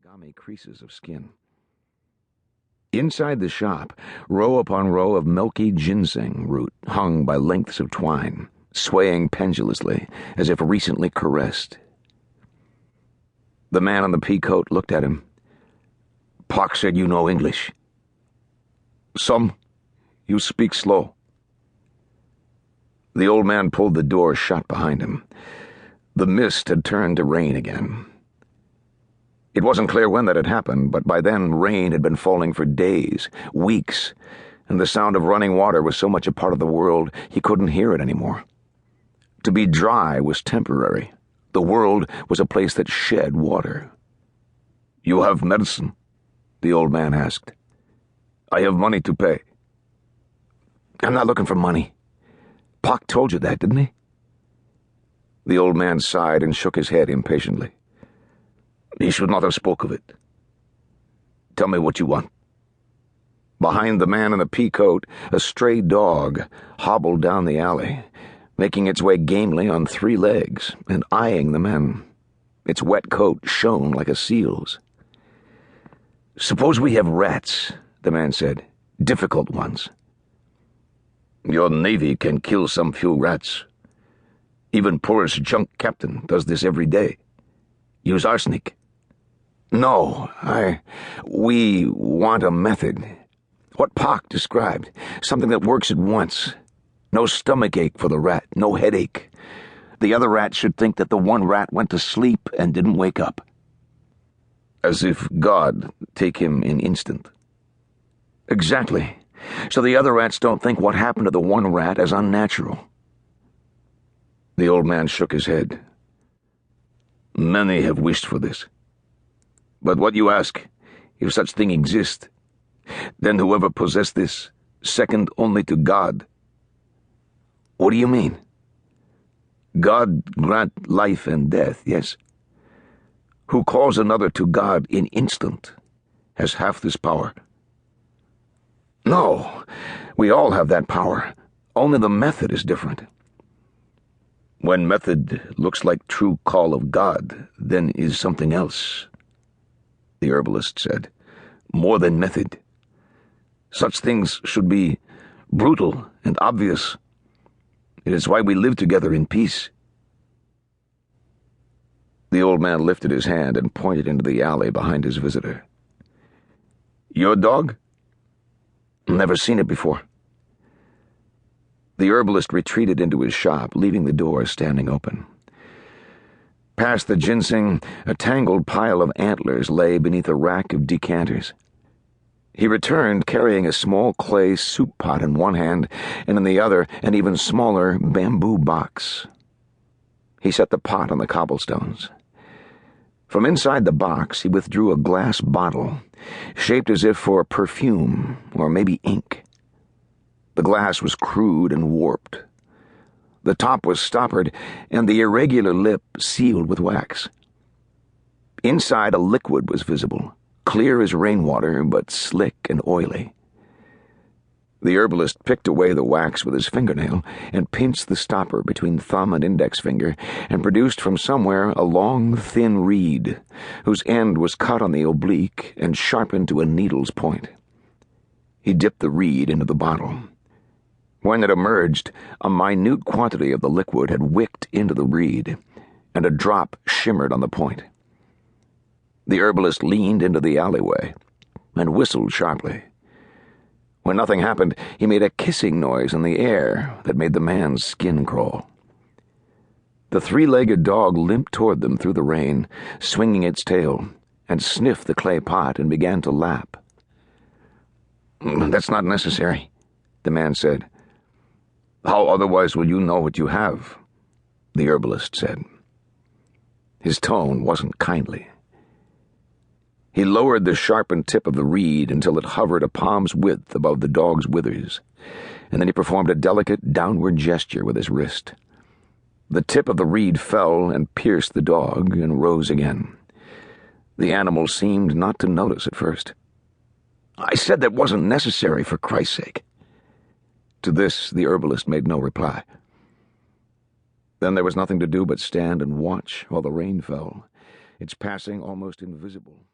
gummy creases of skin. Inside the shop, row upon row of milky ginseng root hung by lengths of twine, swaying pendulously as if recently caressed. The man on the pea coat looked at him. "Pock said you know English." "Some. You speak slow." The old man pulled the door shut behind him. The mist had turned to rain again. It wasn't clear when that had happened, but by then rain had been falling for days, weeks, and the sound of running water was so much a part of the world he couldn't hear it anymore. To be dry was temporary. The world was a place that shed water. "You have medicine?" the old man asked. "I have money to pay." "I'm not looking for money. Pock told you that, didn't he?" The old man sighed and shook his head impatiently. "He should not have spoke of it. Tell me what you want." Behind the man in the pea coat, a stray dog hobbled down the alley, making its way gamely on 3 legs and eyeing the men. Its wet coat shone like a seal's. "Suppose we have rats," the man said. "Difficult ones." "Your navy can kill some few rats. Even poorest junk captain does this every day. Use arsenic." "No, we want a method. What Pock described. Something that works at once. No stomach ache for the rat, no headache. The other rat should think that the one rat went to sleep and didn't wake up." "As if God take him in instant." "Exactly. So the other rats don't think what happened to the one rat as unnatural." The old man shook his head. "Many have wished for this. But what you ask, if such thing exist, then whoever possessed this, second only to God." "What do you mean?" "God grant life and death, yes. Who calls another to God in instant has half this power." "No, we all have that power. Only the method is different." "When method looks like true call of God, then is something else," the herbalist said. "More than method. Such things should be brutal and obvious. It is why we live together in peace." The old man lifted his hand and pointed into the alley behind his visitor. "Your dog?" "Never seen it before." The herbalist retreated into his shop, leaving the door standing open. Past the ginseng, a tangled pile of antlers lay beneath a rack of decanters. He returned carrying a small clay soup pot in one hand, and in the other an even smaller bamboo box. He set the pot on the cobblestones. From inside the box he withdrew a glass bottle, shaped as if for perfume or maybe ink. The glass was crude and warped. The top was stoppered, and the irregular lip sealed with wax. Inside a liquid was visible, clear as rainwater, but slick and oily. The herbalist picked away the wax with his fingernail and pinched the stopper between thumb and index finger and produced from somewhere a long, thin reed, whose end was cut on the oblique and sharpened to a needle's point. He dipped the reed into the bottle. When it emerged, a minute quantity of the liquid had wicked into the reed, and a drop shimmered on the point. The herbalist leaned into the alleyway and whistled sharply. When nothing happened, he made a kissing noise in the air that made the man's skin crawl. The 3-legged dog limped toward them through the rain, swinging its tail, and sniffed the clay pot and began to lap. "That's not necessary," the man said. "How otherwise will you know what you have?" the herbalist said. His tone wasn't kindly. He lowered the sharpened tip of the reed until it hovered a palm's width above the dog's withers, and then he performed a delicate downward gesture with his wrist. The tip of the reed fell and pierced the dog and rose again. The animal seemed not to notice at first. "I said that wasn't necessary, for Christ's sake." To this the herbalist made no reply. Then there was nothing to do but stand and watch while the rain fell, its passing almost invisible.